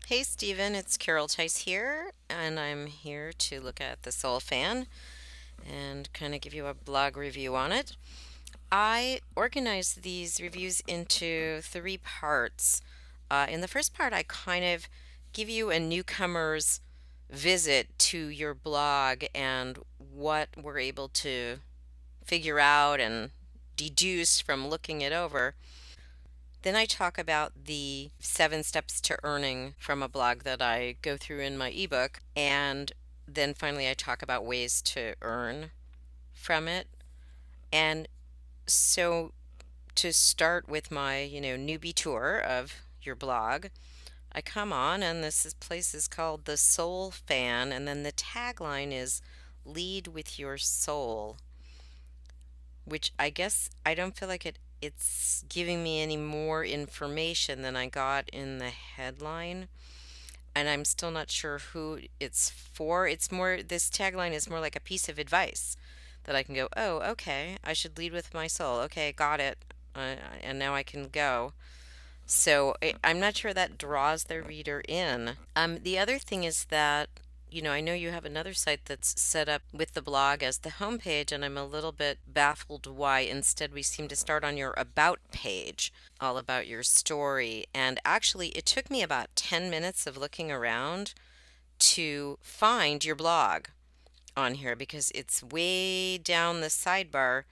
Hey Stephen, it's Carol Tice here, and I'm here to look at the Soul Fan and kind of give you a blog review on it. I organized these reviews into three parts. In the first part, I kind of give you a newcomer's visit to your blog and what we're able to figure out and deduce from looking it over. Then I talk about the 7 steps to earning from a blog that I go through in my ebook. And then finally, I talk about ways to earn from it. And so to start with my, newbie tour of your blog, I come on and place is called The Soul Fan. And then the tagline is Lead with Your Soul, which I guess I don't feel like it's giving me any more information than I got in the headline, and I'm still not sure who it's for. It's more, this tagline is more like a piece of advice that I can go, oh, okay, I should lead with my soul. Okay, got it. And now I can go. So I'm not sure that draws the reader in. The other thing is that, I know you have another site that's set up with the blog as the homepage, and I'm a little bit baffled why instead we seem to start on your About page, all about your story. And actually, it took me about 10 minutes of looking around to find your blog on here because it's way down the sidebar.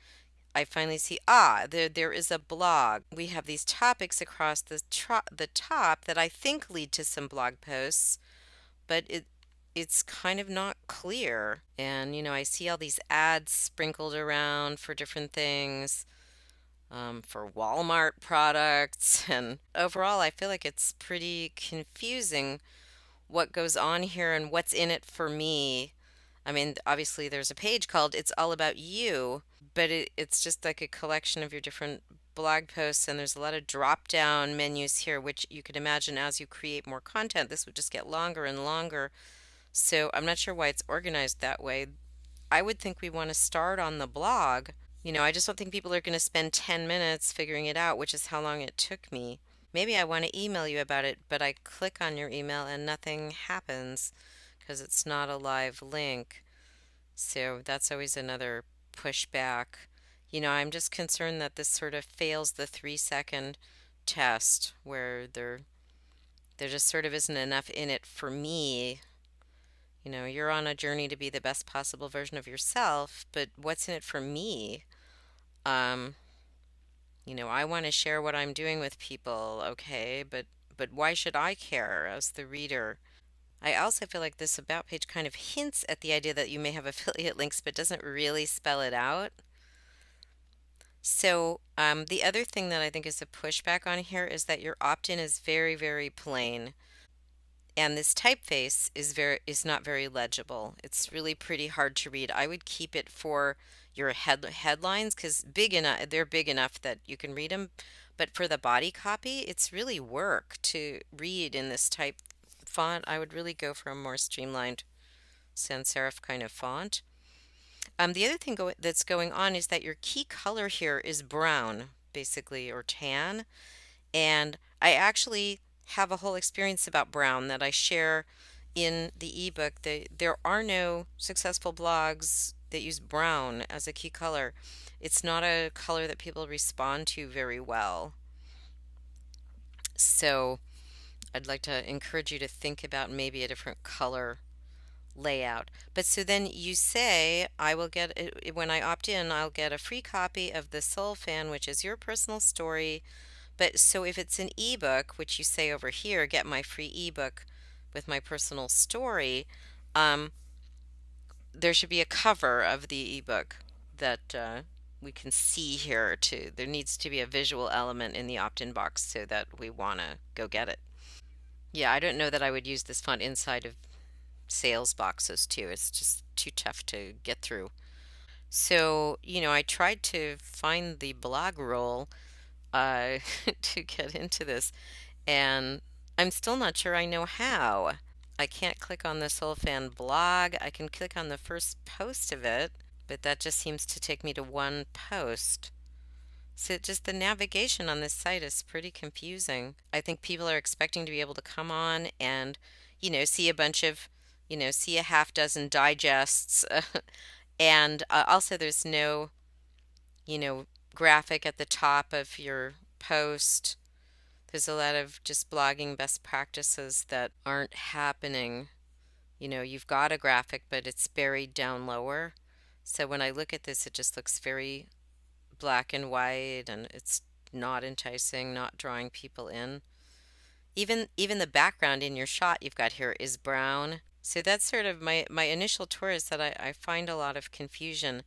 I finally see, there is a blog. We have these topics across the top that I think lead to some blog posts, but it's kind of not clear. And I see all these ads sprinkled around for different things, for Walmart products, and overall, I feel like it's pretty confusing what goes on here and what's in it for me. I mean, obviously, there's a page called It's All About You, but it's just like a collection of your different blog posts, and there's a lot of drop down menus here, which you could imagine as you create more content, this would just get longer and longer. So I'm not sure why it's organized that way. I would think we want to start on the blog. I just don't think people are going to spend 10 minutes figuring it out, which is how long it took me. Maybe I want to email you about it, but I click on your email and nothing happens because it's not a live link. So that's always another pushback. I'm just concerned that this sort of fails the 3 second test where there just sort of isn't enough in it for me. You're on a journey to be the best possible version of yourself, but what's in it for me? Um, I want to share what I'm doing with people, okay, but why should I care as the reader? I also feel like this about page kind of hints at the idea that you may have affiliate links, but doesn't really spell it out. So, the other thing that I think is a pushback on here is that your opt-in is very, very plain, and this typeface is not very legible. It's really pretty hard to read. I would keep it for your headlines because they're big enough that you can read them. But for the body copy, it's really work to read in this type font. I would really go for a more streamlined sans serif kind of font. The other thing that's going on is that your key color here is brown, basically, or tan. And I actually have a whole experience about brown that I share in the ebook. There are no successful blogs that use brown as a key color. It's not a color that people respond to very well. So I'd like to encourage you to think about maybe a different color layout. But so then you say, I will get, when I opt in, I'll get a free copy of The Soul Fan, which is your personal story. But so if it's an ebook, which you say over here, get my free ebook with my personal story, um, there should be a cover of the ebook that we can see here too. There needs to be a visual element in the opt-in box so that we want to go get it. Yeah, I don't know that I would use this font inside of sales boxes too. It's just too tough to get through. So, I tried to find the blog roll to get into this, and I'm still not sure I know how. I can't click on the Soul Fan blog. I can click on the first post of it, but that just seems to take me to one post. So just the navigation on this site is pretty confusing. I think people are expecting to be able to come on and, see a bunch of, see a half dozen digests. And also there's no, you know, graphic at the top of your post. There's a lot of just blogging best practices that aren't happening. You've got a graphic, but it's buried down lower. So when I look at this, it just looks very black and white, and it's not enticing, not drawing people in. Even the background in your shot you've got here is brown. So that's sort of my initial tour is that I find a lot of confusion,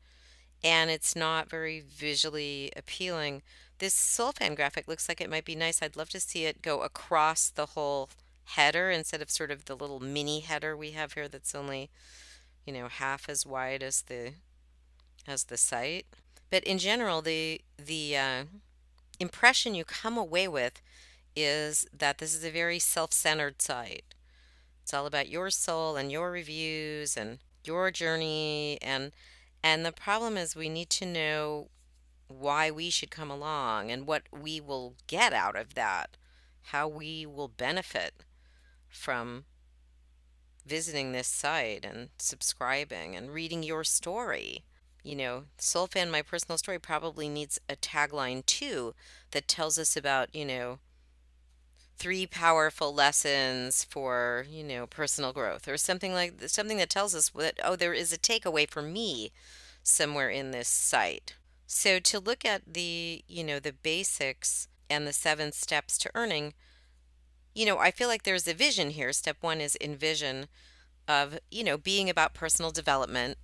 and it's not very visually appealing. This Solfan graphic looks like it might be nice. I'd love to see it go across the whole header instead of sort of the little mini header we have here that's only, half as wide as the site. But in general, the impression you come away with is that this is a very self-centered site. It's all about your soul and your reviews and your journey, and the problem is we need to know why we should come along and what we will get out of that, how we will benefit from visiting this site and subscribing and reading your story. Soulfan, my personal story, probably needs a tagline too that tells us about, three powerful lessons for, personal growth or something that tells us that, oh, there is a takeaway for me somewhere in this site. So to look at the basics and the 7 steps to earning, I feel like there's a vision here. Step 1 is envision of, being about personal development,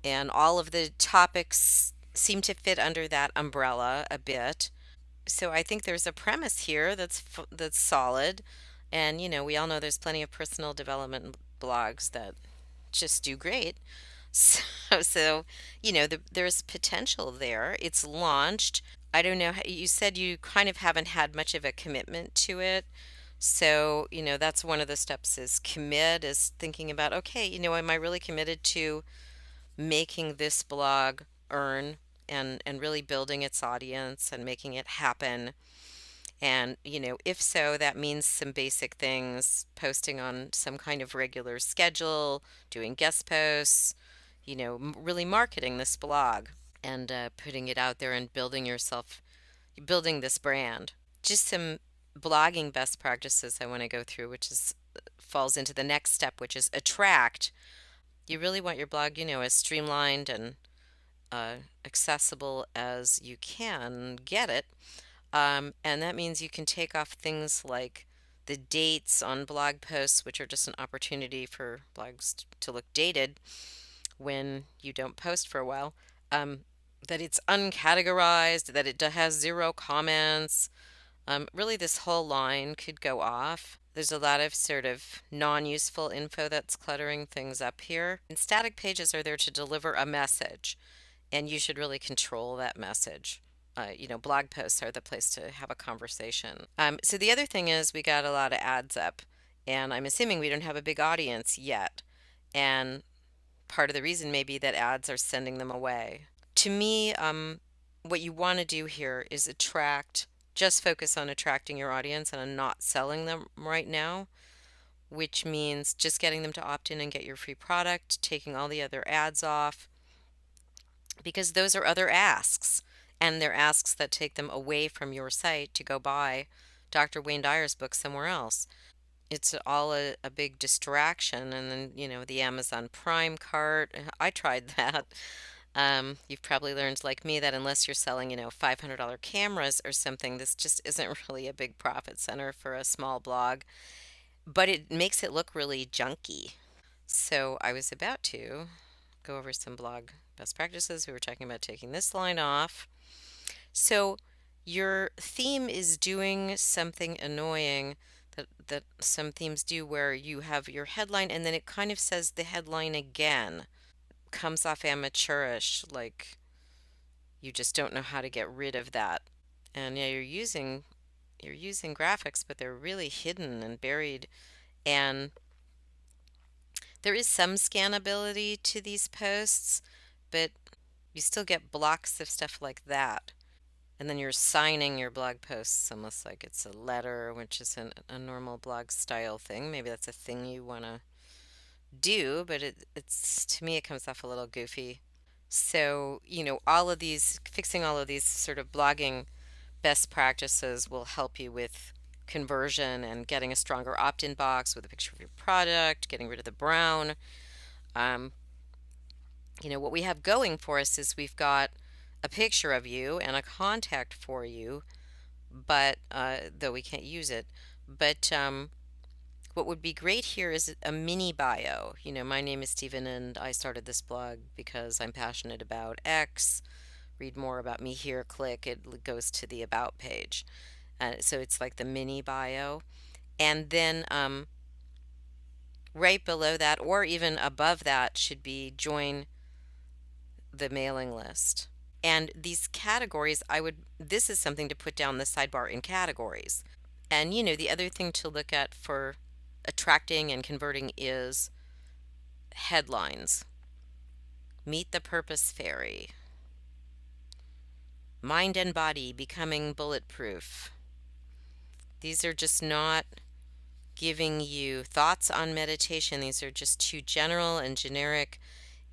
and all of the topics seem to fit under that umbrella a bit. So I think there's a premise here that's solid, and we all know there's plenty of personal development blogs that just do great. So there's potential there. It's launched. I don't know. You said you kind of haven't had much of a commitment to it. So, that's one of the steps is commit, is thinking about, okay, am I really committed to making this blog earn and really building its audience and making it happen? And, if so, that means some basic things, posting on some kind of regular schedule, doing guest posts, really marketing this blog and putting it out there and building this brand. Just some blogging best practices I want to go through, which is falls into the next step, which is attract. You really want your blog, as streamlined and uh, accessible as you can get it. And that means you can take off things like the dates on blog posts, which are just an opportunity for blogs to look dated when you don't post for a while. Um, that it's uncategorized, that it has 0 comments. Really, this whole line could go off. There's a lot of sort of non-useful info that's cluttering things up here. And static pages are there to deliver a message, and you should really control that message. Blog posts are the place to have a conversation. So the other thing is we got a lot of ads up, and I'm assuming we don't have a big audience yet. And part of the reason may be that ads are sending them away. To me, what you want to do here is just focus on attracting your audience and on not selling them right now, which means just getting them to opt in and get your free product, taking all the other ads off, because those are other asks, and they're asks that take them away from your site to go buy Dr. Wayne Dyer's book somewhere else. It's all a big distraction, and then, the Amazon Prime cart. I tried that. You've probably learned, like me, that unless you're selling, $500 cameras or something, this just isn't really a big profit center for a small blog, but it makes it look really junky. So I was about to go over some blog best practices. We were talking about taking this line off. So your theme is doing something annoying that some themes do, where you have your headline and then it kind of says the headline again. Comes off amateurish, like you just don't know how to get rid of that. And yeah, you're using graphics, but they're really hidden and buried. And there is some scannability to these posts, but you still get blocks of stuff like that. And then you're signing your blog posts almost like it's a letter, which isn't a normal blog style thing. Maybe that's a thing you want to do, but it's to me it comes off a little goofy. So, all of these, fixing all of these sort of blogging best practices will help you with conversion and getting a stronger opt-in box with a picture of your product, getting rid of the brown. Um, what we have going for us is we've got a picture of you and a contact for you, but though we can't use it. But what would be great here is a mini bio. My name is Stephen and I started this blog because I'm passionate about X. Read more about me here, click, it goes to the About page. So it's like the mini bio. And then right below that, or even above that, should be join the mailing list. And these categories, this is something to put down the sidebar in categories. And the other thing to look at for attracting and converting is headlines. Meet the Purpose Fairy. Mind and Body Becoming Bulletproof. These are just not giving you thoughts on meditation. These are just too general and generic,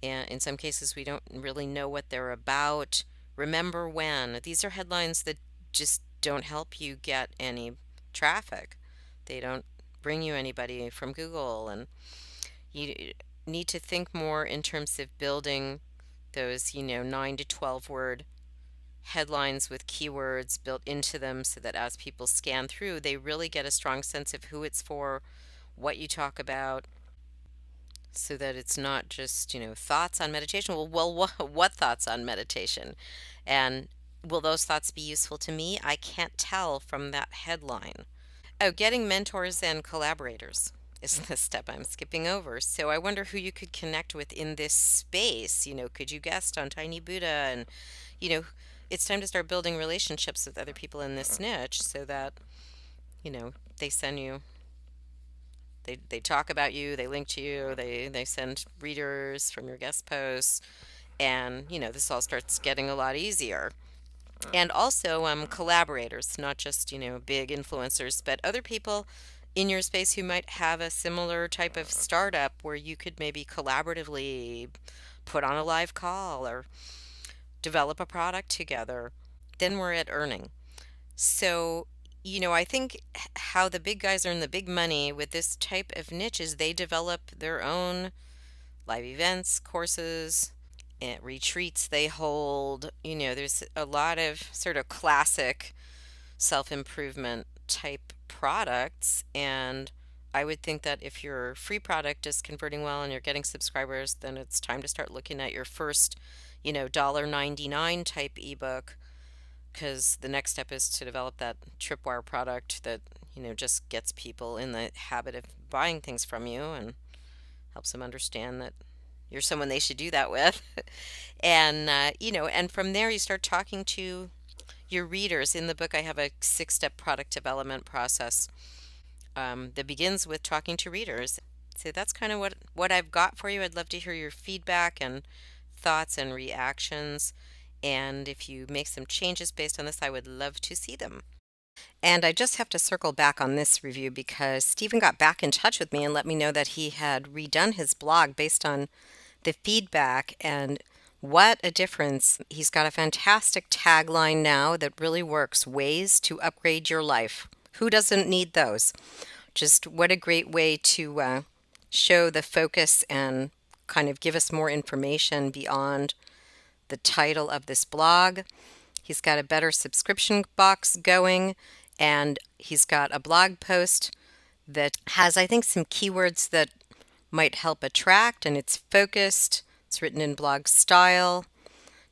and in some cases we don't really know what they're about. Remember when. These are headlines that just don't help you get any traffic. They don't bring you anybody from Google, and you need to think more in terms of building those, 9 to 12 word headlines with keywords built into them so that as people scan through, they really get a strong sense of who it's for, what you talk about, so that it's not just, thoughts on meditation. Well, what thoughts on meditation? And will those thoughts be useful to me? I can't tell from that headline. Oh, getting mentors and collaborators is the step I'm skipping over. So I wonder who you could connect with in this space. Could you guest on Tiny Buddha? And, you know, it's time to start building relationships with other people in this niche so that, they send you, they talk about you, they link to you, they send readers from your guest posts. And, this all starts getting a lot easier. And also collaborators, not just big influencers, but other people in your space who might have a similar type of startup where you could maybe collaboratively put on a live call or develop a product together. Then we're at earning. So I think how the big guys earn the big money with this type of niche is they develop their own live events, courses, and retreats they hold. There's a lot of sort of classic self-improvement type products, and I would think that if your free product is converting well and you're getting subscribers, then it's time to start looking at your first, $1.99 type ebook, because the next step is to develop that tripwire product that, just gets people in the habit of buying things from you and helps them understand that you're someone they should do that with. And and from there you start talking to your readers. In the book, I have a 6-step product development process that begins with talking to readers. So that's kind of what I've got for you. I'd love to hear your feedback and thoughts and reactions. And if you make some changes based on this, I would love to see them. And I just have to circle back on this review because Stephen got back in touch with me and let me know that he had redone his blog based on the feedback, and what a difference. He's got a fantastic tagline now that really works: ways to upgrade your life. Who doesn't need those? Just what a great way to show the focus and kind of give us more information beyond the title of this blog. He's got a better subscription box going, and he's got a blog post that has, I think, some keywords that might help attract, and it's focused. It's written in blog style.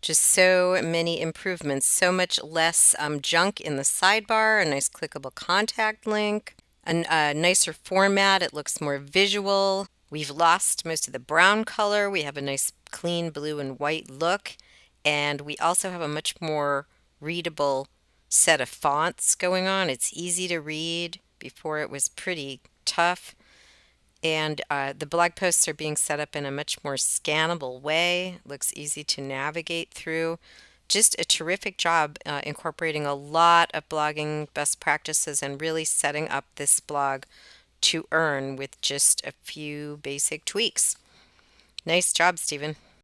Just so many improvements, so much less junk in the sidebar, a nice clickable contact link, a nicer format. It looks more visual. We've lost most of the brown color. We have a nice clean blue and white look, and we also have a much more readable set of fonts going on. It's easy to read. Before it was pretty tough. And the blog posts are being set up in a much more scannable way. Looks easy to navigate through. just a terrific job incorporating a lot of blogging best practices and really setting up this blog to earn with just a few basic tweaks. Nice job, Stephen.